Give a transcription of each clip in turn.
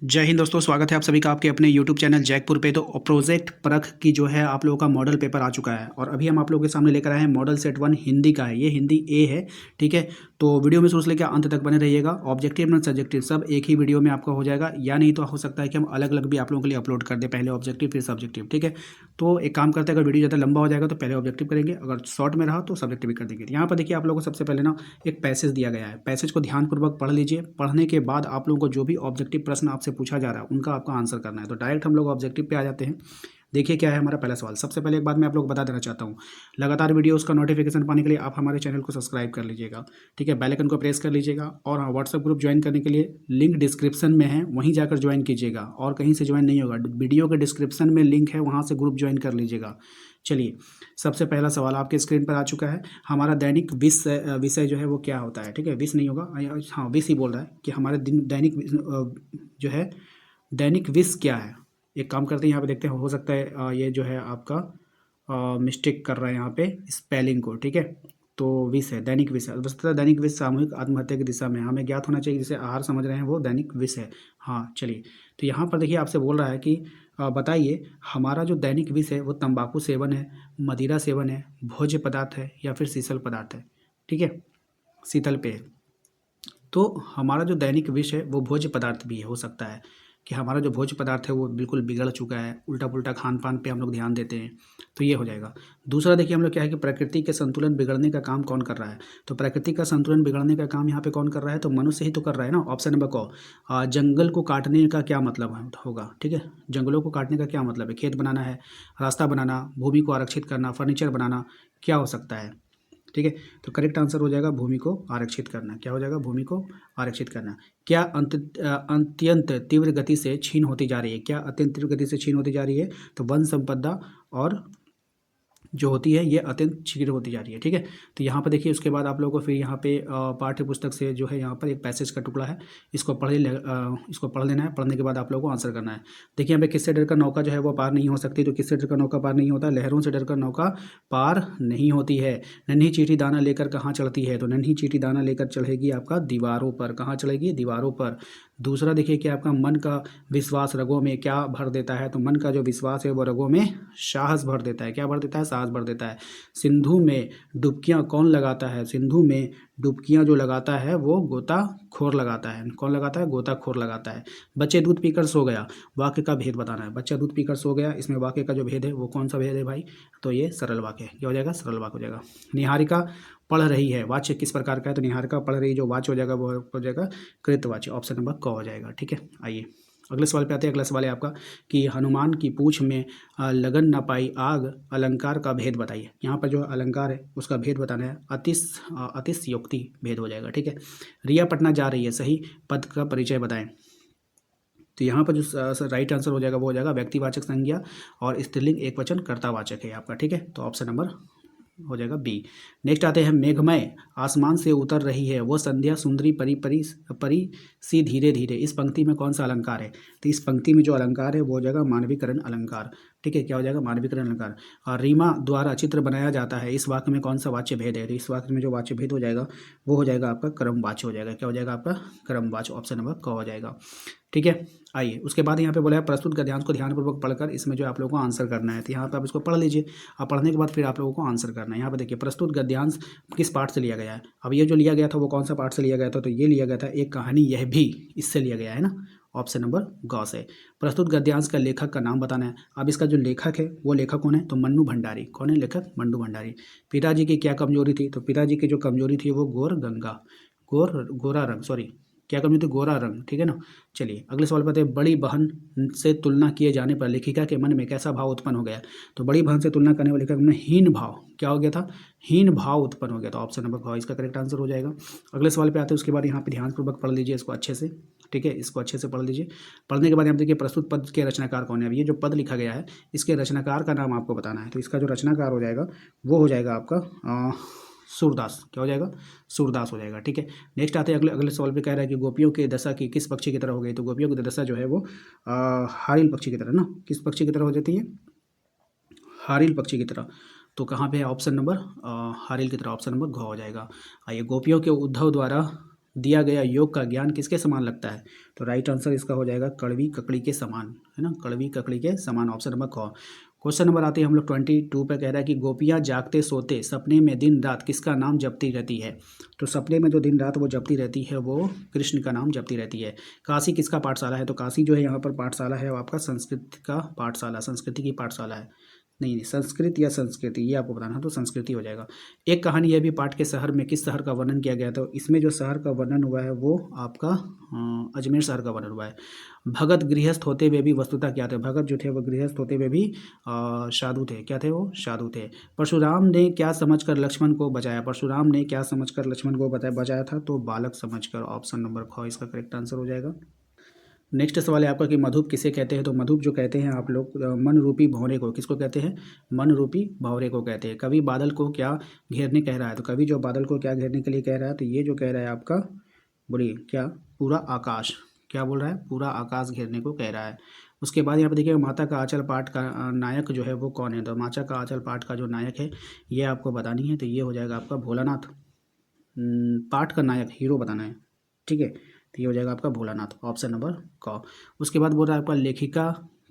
जय हिंद दोस्तों, स्वागत है आप सभी का आपके अपने यूट्यूब चैनल जैकपुर पे। तो प्रोजेक्ट परख की जो है आप लोगों का मॉडल पेपर आ चुका है और अभी हम आप लोगों के सामने लेकर आए हैं मॉडल सेट 1 हिंदी का है। ये हिंदी ए है, ठीक है। तो वीडियो में शुरू से लेकर अंत तक बने रहिएगा। ऑब्जेक्टिव और सब्जेक्टिव सब एक ही वीडियो में आपका हो जाएगा, या नहीं तो हो सकता है कि हम अलग अलग भी आप लोगों के लिए अपलोड कर दें, पहले ऑब्जेक्टिव फिर सब्जेक्टिव, ठीक है। तो एक काम करते हैं, अगर वीडियो ज़्यादा लंबा हो जाएगा तो पहले ऑब्जेक्टिव करेंगे, अगर शॉर्ट में रहा तो सब्जेक्टिव भी कर देंगे। यहाँ पर देखिए आप लोगों को सबसे पहले ना एक पैसेज दिया गया है। पैसेज को ध्यानपूर्वक पढ़ लीजिए। पढ़ने के बाद आप लोगों को जो भी ऑब्जेक्टिव प्रश्न आपसे पूछा जा रहा है उनका आपका आंसर करना है। तो डायरेक्ट हम लोग ऑब्जेक्टिव पे आ जाते हैं। देखिए क्या है हमारा पहला सवाल। सबसे पहले एक बात मैं आप लोग को बता देना चाहता हूँ, लगातार वीडियोस का नोटिफिकेशन पाने के लिए आप हमारे चैनल को सब्सक्राइब कर लीजिएगा, ठीक है। बेल आइकन को प्रेस कर लीजिएगा और हाँ, व्हाट्सएप ग्रुप ज्वाइन करने के लिए लिंक डिस्क्रिप्शन में है, वहीं जाकर ज्वाइन कीजिएगा और कहीं से ज्वाइन नहीं होगा। वीडियो के डिस्क्रिप्शन में लिंक है, वहाँ से ग्रुप ज्वाइन कर लीजिएगा। चलिए, सबसे पहला सवाल आपके स्क्रीन पर आ चुका है। हमारा दैनिक विषय जो है वो क्या होता है, ठीक है। विष नहीं होगा, हाँ विष ही बोल रहा है कि हमारे दैनिक जो है दैनिक विष क्या है। एक काम करते हैं, यहाँ पे देखते हैं, हो सकता है ये जो है आपका मिस्टेक कर रहा है यहाँ पे स्पेलिंग को, ठीक है। तो विष है, दैनिक विष है। वस्तुतः दैनिक विष सामूहिक आत्महत्या की दिशा में हमें ज्ञात होना चाहिए, जिसे आहार समझ रहे हैं वो दैनिक विष है। हाँ चलिए, तो यहाँ पर देखिए आपसे बोल रहा है कि बताइए हमारा जो दैनिक विष है वो तंबाकू सेवन है, मदिरा सेवन है, भोज्य पदार्थ है या फिर शीतल पदार्थ है, ठीक है, शीतल पेय। तो हमारा जो दैनिक विष है वो भोज्य पदार्थ भी हो सकता है, कि हमारा जो भोज्य पदार्थ है वो बिल्कुल बिगड़ चुका है, उल्टा पुल्टा खान पान पे हम लोग ध्यान देते हैं, तो ये हो जाएगा। दूसरा देखिए हम लोग क्या है कि प्रकृति के संतुलन बिगड़ने का काम कौन कर रहा है। तो प्रकृति का संतुलन बिगड़ने का काम यहाँ पे कौन कर रहा है, तो मनुष्य ही तो कर रहा है ना। ऑप्शन नंबर को जंगल को काटने का क्या मतलब होगा, ठीक है। जंगलों को काटने का क्या मतलब है, खेत बनाना है, रास्ता बनाना, भूमि को आरक्षित करना, फर्नीचर बनाना, क्या हो सकता है, ठीक है। तो करेक्ट आंसर हो जाएगा भूमि को आरक्षित करना। क्या हो जाएगा, भूमि को आरक्षित करना। क्या अत्यंत तीव्र गति से छीन होती जा रही है, क्या अत्यंत तीव्र गति से छीन होती जा रही है, तो वन संपदा और जो होती है ये अत्यंत शीघ्र होती जा रही है, ठीक है। तो यहाँ पर देखिए उसके बाद आप लोगों को फिर यहाँ पे पाठ्य पुस्तक से जो है यहाँ पर एक पैसेज का टुकड़ा है, इसको इसको पढ़ लेना है। पढ़ने के बाद आप लोगों को आंसर करना है। देखिए यहाँ पे किससे डर कर नौका जो है वो पार नहीं हो सकती, तो किससे डर कर नौका पार नहीं होता, लहरों से डर कर नौका पार नहीं होती है। नन्ही चींटी दाना लेकर कहाँ चढ़ती है, तो नन्ही चींटी दाना लेकर चढ़ेगी आपका दीवारों पर। कहाँ चढ़ेगी, दीवारों पर। दूसरा देखिए कि आपका मन का विश्वास रगों में क्या भर देता है, तो मन का जो विश्वास है वो रगों में साहस भर देता है। क्या भर देता है, साहस भर देता है। सिंधु में डुबकियां कौन लगाता है, सिंधु में डुबकियां जो लगाता है वो गोताखोर लगाता है। कौन लगाता है, गोताखोर लगाता है। बच्चे दूध पीकर सो गया, वाक्य का भेद बताना है। बच्चा दूध पीकर सो गया, इसमें वाक्य का जो भेद है वो कौन सा भेद है भाई, तो ये सरल वाक्य है। क्या हो जाएगा, सरल वाक्य हो जाएगा। निहारिका पढ़ रही है, वाच्य किस प्रकार का है, तो निहारिका पढ़ रही, जो वाच्य हो जाएगा वो हो जाएगा कृतवाच्य। ऑप्शन नंबर क हो जाएगा, ठीक है। आइए अगले सवाल पे आते हैं। अगला सवाल है आपका कि हनुमान की पूंछ में लगन न पाई आग अलंकार का भेद बताइए। यहाँ पर जो अलंकार है उसका भेद बताना है। अतिशयोक्ति भेद हो जाएगा, ठीक है। रिया पटना जा रही है, सही पद का परिचय बताएं। तो यहाँ पर जो राइट आंसर हो जाएगा वो हो जाएगा व्यक्तिवाचक संज्ञा और स्त्रीलिंग एकवचन कर्तावाचक है आपका, ठीक है। तो ऑप्शन नंबर हो जाएगा बी। नेक्स्ट आते हैं, मेघमय आसमान से उतर रही है वो संध्या सुंदरी परी परी परी सी धीरे धीरे। इस पंक्ति में कौन सा अलंकार है, तो इस पंक्ति में जो अलंकार है वो हो जाएगा मानवीकरण अलंकार, ठीक है। क्या हो जाएगा, मानवीकरण अलंकार। और रीमा द्वारा चित्र बनाया जाता है, इस वाक्य में कौन सा वाच्य भेद है, तो इस वाक्य में जो वाच्य भेद हो जाएगा वो हो जाएगा आपका क्रमवाच्य हो जाएगा। क्या हो जाएगा आपका, क्रमवाच्य। ऑप्शन नंबर क हो जाएगा, ठीक है। आइए उसके बाद यहाँ पे बोला है प्रस्तुत गद्यांश को ध्यानपूर्वक पढ़कर इसमें जो आप लोगों को आंसर करना है। तो यहाँ पे आप इसको पढ़ लीजिए, अब पढ़ने के बाद फिर आप लोगों को आंसर करना है। यहाँ पे देखिए प्रस्तुत गद्यांश किस पाठ से लिया गया है। अब ये जो लिया गया था वो कौन सा पाठ से लिया गया था, तो ये लिया गया था एक कहानी यह भी, इससे लिया गया है ना। ऑप्शन नंबर ग से। प्रस्तुत गद्यांश का लेखक का नाम बताना है। अब इसका जो लेखक है वो लेखक कौन है, तो मन्नू भंडारी। कौन है लेखक, मन्नू भंडारी। पिताजी की क्या कमजोरी थी, तो पिताजी की जो कमजोरी थी वो गोरा रंग, सॉरी क्या कमी थी, गोरा रंग, ठीक है ना। चलिए अगले सवाल पर आते हैं। बड़ी बहन से तुलना किए जाने पर लेखिका के मन में कैसा भाव उत्पन्न हो गया, तो बड़ी बहन से तुलना करने वाले लेखक में हीन भाव, क्या हो गया था, हीन भाव उत्पन्न हो गया। तो ऑप्शन नंबर भाव इसका करेक्ट आंसर हो जाएगा। अगले सवाल पे आते हैं, उसके बाद यहाँ पे ध्यानपूर्वक पढ़ लीजिए इसको अच्छे से, ठीक है। इसको अच्छे से पढ़ लीजिए। पढ़ने के बाद यहाँ देखिए प्रस्तुत पद के रचनाकार कौन है। अब ये जो पद लिखा गया है इसके रचनाकार का नाम आपको बताना है। तो इसका जो रचनाकार हो जाएगा वो हो जाएगा आपका सूरदास। क्या हो जाएगा, सूरदास हो जाएगा, ठीक है। नेक्स्ट आते हैं अगले अगले सवाल पे कह रहा है कि गोपियों की दशा की किस पक्षी की तरह हो गई, तो गोपियों की दशा जो है वो हारिल पक्षी की तरह ना, किस पक्षी की तरह हो जाती है, हारिल पक्षी की तरह। तो कहाँ पे है ऑप्शन नंबर हारिल की तरह, ऑप्शन नंबर घ हो जाएगा। आइए गोपियों के उद्धव द्वारा दिया गया योग का ज्ञान किसके समान लगता है? तो राइट आंसर इसका हो जाएगा कड़वी ककड़ी के समान, है ना, कड़वी ककड़ी के समान, ऑप्शन नंबर क। क्वेश्चन नंबर आते हैं हम लोग 22 पे, कह रहा है कि गोपियाँ जागते सोते सपने में दिन रात किसका नाम जपती रहती है? तो सपने में जो दिन रात वो जपती रहती है वो कृष्ण का नाम जपती रहती है। काशी किसका पाठशाला है? तो काशी जो है यहाँ पर पाठशाला है वो आपका संस्कृत का पाठशाला, संस्कृति की पाठशाला है। नहीं नहीं, संस्कृत या संस्कृति ये आपको बताना, तो संस्कृति हो जाएगा। एक कहानी यह भी पाठ के शहर में किस शहर का वर्णन किया गया था? तो इसमें जो शहर का वर्णन हुआ है वो आपका अजमेर शहर का वर्णन हुआ है। भगत गृहस्थ होते हुए भी वस्तुतः क्या थे? भगत जो थे वो गृहस्थ होते हुए भी साधु थे। क्या थे वो? साधु थे। परशुराम ने क्या समझकर लक्ष्मण को बचाया? परशुराम ने क्या समझकर लक्ष्मण को बचाया था? तो बालक समझकर, ऑप्शन नंबर ख इसका करेक्ट आंसर हो जाएगा। नेक्स्ट सवाल है आपका कि मधुप किसे कहते हैं? तो मधुप जो कहते हैं आप लोग मन रूपी भंवरे को, किसको कहते हैं? मन रूपी भंवरे को कहते हैं। कवि बादल को क्या घेरने कह रहा है? तो कवि जो बादल को क्या घेरने के लिए कह रहा है? तो ये जो कह रहा है आपका, बोलिए क्या? पूरा आकाश। क्या बोल रहा है? पूरा आकाश घेरने को कह रहा है। उसके बाद यहाँ पे देखिएगा माता का आंचल पाठ का नायक जो है वो कौन है? तो माता का आंचल पाठ का जो नायक है ये आपको बतानी है, तो ये हो जाएगा आपका भोलानाथ। पाठ का नायक, हीरो बताना है, ठीक है, तो ये हो जाएगा आपका भोलानाथ, ऑप्शन नंबर क। उसके बाद बोल रहा है आपका लेखिका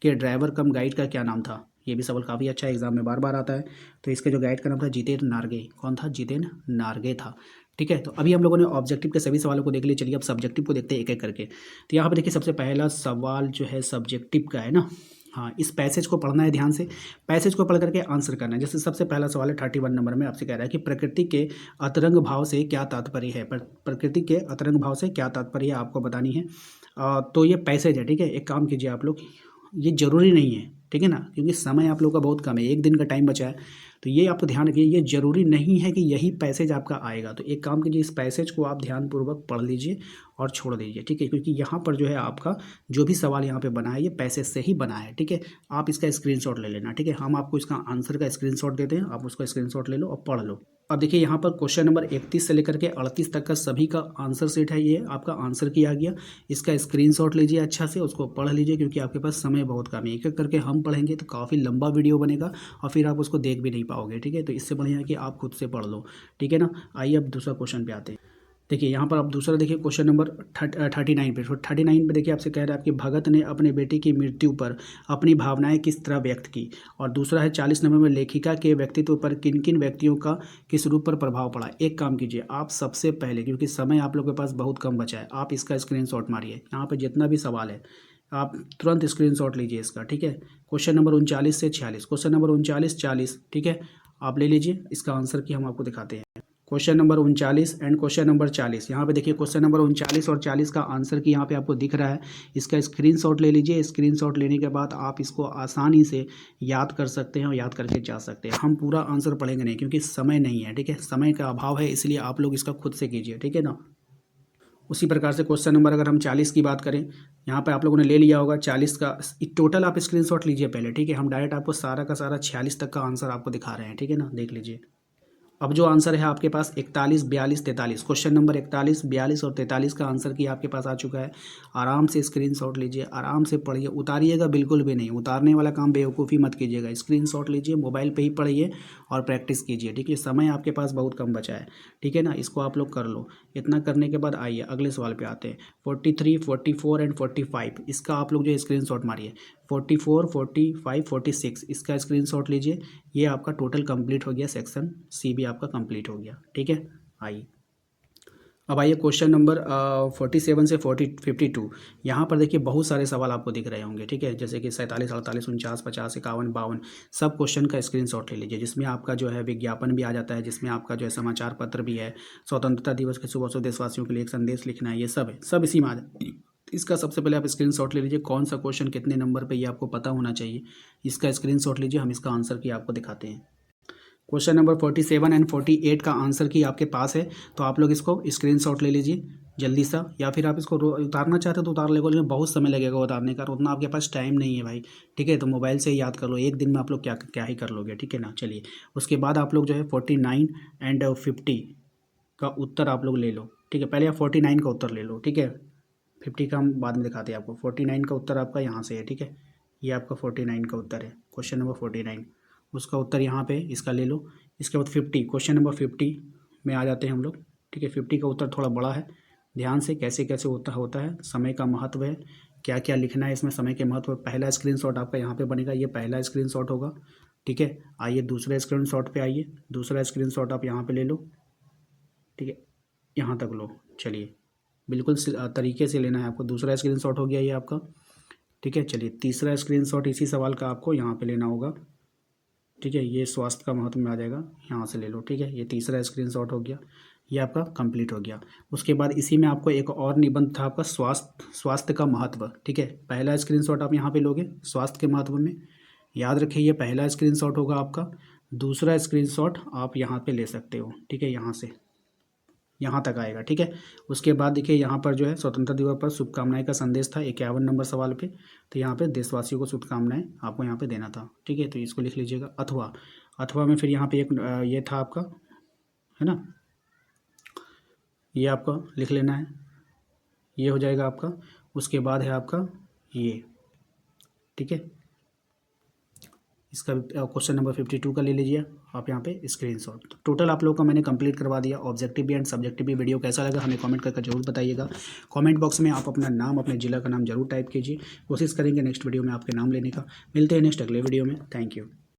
के ड्राइवर कम गाइड का क्या नाम था? ये भी सवाल काफ़ी अच्छा है, एग्जाम में बार बार आता है। तो इसके जो गाइड का नाम था जितेंद्र नारगे। कौन था? जितेंद्र नारगे था, ठीक है। तो अभी हम लोगों ने ऑब्जेक्टिव के सभी सवालों को देख लिया। चलिए अब सब्जेक्टिव को देखते हैं एक एक करके। तो यहाँ पर देखिए सबसे पहला सवाल जो है सब्जेक्टिव का है ना। हाँ, इस पैसेज को पढ़ना है ध्यान से, पैसेज को पढ़ करके आंसर करना है। जैसे सबसे पहला सवाल है 31 नंबर में, आपसे कह रहा है कि प्रकृति के अतरंग भाव से क्या तात्पर्य है? प्रकृति के अतरंग भाव से क्या तात्पर्य है आपको बतानी है। तो ये पैसेज है, ठीक है। एक काम कीजिए आप लोग, ये जरूरी नहीं है, ठीक है ना, क्योंकि समय आप लोगों का बहुत कम है, एक दिन का टाइम बचा है। तो ये आप ध्यान रखिए, ये जरूरी नहीं है कि यही पैसेज आपका आएगा। तो एक काम कीजिए, इस पैसेज को आप ध्यानपूर्वक पढ़ लीजिए और छोड़ दीजिए, ठीक है, क्योंकि यहाँ पर जो है आपका जो भी सवाल यहाँ पे बना है ये पैसेज से ही बना है, ठीक है। आप इसका स्क्रीनशॉट ले लेना, ठीक है। हम आपको इसका आंसर का स्क्रीनशॉट देते हैं, आप उसका स्क्रीनशॉट ले लो और पढ़ लो। अब देखिए यहाँ पर क्वेश्चन नंबर 31 से लेकर के 38 तक का सभी का आंसर सेट है, ये आपका आंसर किया गया। इसका स्क्रीनशॉट लीजिए, अच्छा से उसको पढ़ लीजिए, क्योंकि आपके पास समय बहुत कम है। एक एक करके हम पढ़ेंगे तो काफ़ी लंबा वीडियो बनेगा और फिर आप उसको देख भी नहीं पाओगे, ठीक है। तो इससे बढ़िया है कि आप खुद से पढ़ लो, ठीक है ना। आइए अब दूसरा क्वेश्चन पे आते हैं। देखिए यहाँ पर आप दूसरा देखिए क्वेश्चन नंबर 39 पे। 39 पे देखिए आपसे कह रहा है आपके भगत ने अपने बेटे की मृत्यु पर अपनी भावनाएं किस तरह व्यक्त की। और दूसरा है 40 नंबर में लेखिका के व्यक्तित्व पर किन किन व्यक्तियों का किस रूप पर प्रभाव पड़ा। एक काम कीजिए आप सबसे पहले, क्योंकि समय आप लोगों के पास बहुत कम बचा है, आप इसका स्क्रीनशॉट मारिए। यहाँ पर जितना भी सवाल है आप तुरंत स्क्रीनशॉट लीजिए इसका, ठीक है। क्वेश्चन नंबर 39 से 46, क्वेश्चन नंबर 39 40, ठीक है, आप ले लीजिए। इसका आंसर की हम आपको दिखाते हैं। Question number 39 and question number 40, यहाँ पे देखिए क्वेश्चन नंबर 39 और 40 का आंसर की यहाँ पे आपको दिख रहा है। इसका स्क्रीनशॉट ले लीजिए। स्क्रीनशॉट लेने के बाद आप इसको आसानी से याद कर सकते हैं और याद करके जा सकते हैं। हम पूरा आंसर पढ़ेंगे नहीं क्योंकि समय नहीं है, ठीक है, समय का अभाव है, इसलिए आप लोग इसका खुद से कीजिए, ठीक है ना। उसी प्रकार से क्वेश्चन नंबर अगर हम 40 की बात करें, यहाँ पे आप लोगों ने ले लिया होगा 40 का टोटल, आप स्क्रीनशॉट लीजिए पहले, ठीक है। हम डायरेक्ट आपको सारा का सारा 46 तक का आंसर आपको दिखा रहे हैं, ठीक है ना, देख लीजिए। अब जो आंसर है आपके पास 41 42 43, क्वेश्चन नंबर 41 42 और 43 का आंसर की आपके पास आ चुका है। आराम से स्क्रीनशॉट लीजिए, आराम से पढ़िए, उतारिएगा बिल्कुल भी नहीं, उतारने वाला काम बेवकूफ़ी मत कीजिएगा। स्क्रीनशॉट लीजिए, मोबाइल पे ही पढ़िए और प्रैक्टिस कीजिए, ठीक है। समय आपके पास बहुत कम बचा है, ठीक है ना, इसको आप लोग कर लो। इतना करने के बाद आइए अगले सवाल पे आते हैं। 43 44 एंड 45, इसका आप लोग जो स्क्रीनशॉट मारिए। 44 45 46, इसका स्क्रीनशॉट लीजिए। ये आपका टोटल कंप्लीट हो गया, सेक्शन सी भी आपका कंप्लीट हो गया, ठीक है। आइए अब आइए क्वेश्चन नंबर 47 से 52। यहाँ पर देखिए बहुत सारे सवाल आपको दिख रहे होंगे, ठीक है, जैसे कि 47 48 49 50 51 52, सब क्वेश्चन का स्क्रीनशॉट ले लीजिए, जिसमें आपका जो है विज्ञापन भी आ जाता है, जिसमें आपका जो है समाचार पत्र भी है। स्वतंत्रता दिवस के सुबह देशवासियों के लिए एक संदेश लिखना है, ये सब है, सब इसी में आ जाता है। इसका सबसे पहले आप स्क्रीनशॉट ले लीजिए, कौन सा क्वेश्चन कितने नंबर पे ये आपको पता होना चाहिए। इसका स्क्रीनशॉट लीजिए, हम इसका आंसर की आपको दिखाते हैं। क्वेश्चन नंबर 47 एंड 48 का आंसर की आपके पास है, तो आप लोग इसको स्क्रीनशॉट ले लीजिए जल्दी सा, या फिर आप इसको उतारना चाहते हो तो उतार लेगा, लेकिन बहुत समय लगेगा उतारने का, उतना आपके पास टाइम नहीं है भाई, ठीक है। तो मोबाइल से ही याद कर लो, एक दिन में आप लोग क्या क्या ही कर लोगे, ठीक है ना। चलिए उसके बाद आप लोग जो है 49 एंड 50 का उत्तर आप लोग ले लो, ठीक है। पहले आप 49 का उत्तर ले लो, ठीक है, 50 का हम बाद में दिखाते हैं आपको। 49 का उत्तर आपका यहाँ से है, ठीक है, ये आपका 49 का उत्तर है, क्वेश्चन नंबर 49, उसका उत्तर यहाँ पे इसका ले लो। इसके बाद 50, क्वेश्चन नंबर 50 में आ जाते हैं हम लोग, ठीक है। 50 का उत्तर थोड़ा बड़ा है, ध्यान से कैसे कैसे होता है, समय का महत्व है, क्या क्या लिखना है इसमें, समय के महत्व। पहला स्क्रीनशॉट आपका यहाँ पे बनेगा, ये पहला स्क्रीनशॉट होगा, ठीक है। आइए दूसरे स्क्रीनशॉट पे आइए, दूसरा स्क्रीनशॉट आप यहाँ पे ले लो, ठीक है, यहाँ तक लो। चलिए बिल्कुल तरीके से लेना है आपको। दूसरा स्क्रीनशॉट हो गया ये आपका, ठीक है। चलिए तीसरा स्क्रीनशॉट इसी सवाल का आपको यहाँ पे लेना होगा, ठीक है। ये स्वास्थ्य का महत्व में आ जाएगा, यहाँ से ले लो, ठीक है। ये तीसरा स्क्रीनशॉट हो गया, ये आपका कंप्लीट हो गया। उसके बाद इसी में आपको एक और निबंध था आपका स्वास्थ्य का महत्व, ठीक है। पहला स्क्रीनशॉट आप यहाँ पे लोगे स्वास्थ्य के महत्व में, याद रखिए ये पहला स्क्रीनशॉट होगा आपका। दूसरा स्क्रीनशॉट आप यहाँ पे ले सकते हो, ठीक है, यहाँ से यहाँ तक आएगा, ठीक है। उसके बाद देखिए यहाँ पर जो है स्वतंत्रता दिवस पर शुभकामनाएं का संदेश था 51 नंबर सवाल पे, तो यहाँ पे देशवासियों को शुभकामनाएं आपको यहाँ पे देना था, ठीक है। तो इसको लिख लीजिएगा। अथवा में फिर यहाँ पे एक ये था आपका, है ना, ये आपका लिख लेना है, ये हो जाएगा आपका। उसके बाद है आपका ये, ठीक है, इसका क्वेश्चन नंबर 52 का ले लीजिए आप यहाँ पे स्क्रीनशॉट। तो टोटल आप लोगों का मैंने कंप्लीट करवा दिया। ऑब्जेक्टिव भी एंड सब्जेक्टिव भी। वीडियो कैसा लगा हमें कमेंट करके जरूर बताइएगा। कमेंट बॉक्स में आप अपना नाम, अपने ज़िला का नाम जरूर टाइप कीजिए। कोशिश करेंगे नेक्स्ट वीडियो में आपके नाम लेने का। मिलते हैं नेक्स्ट अगले वीडियो में। Thank you.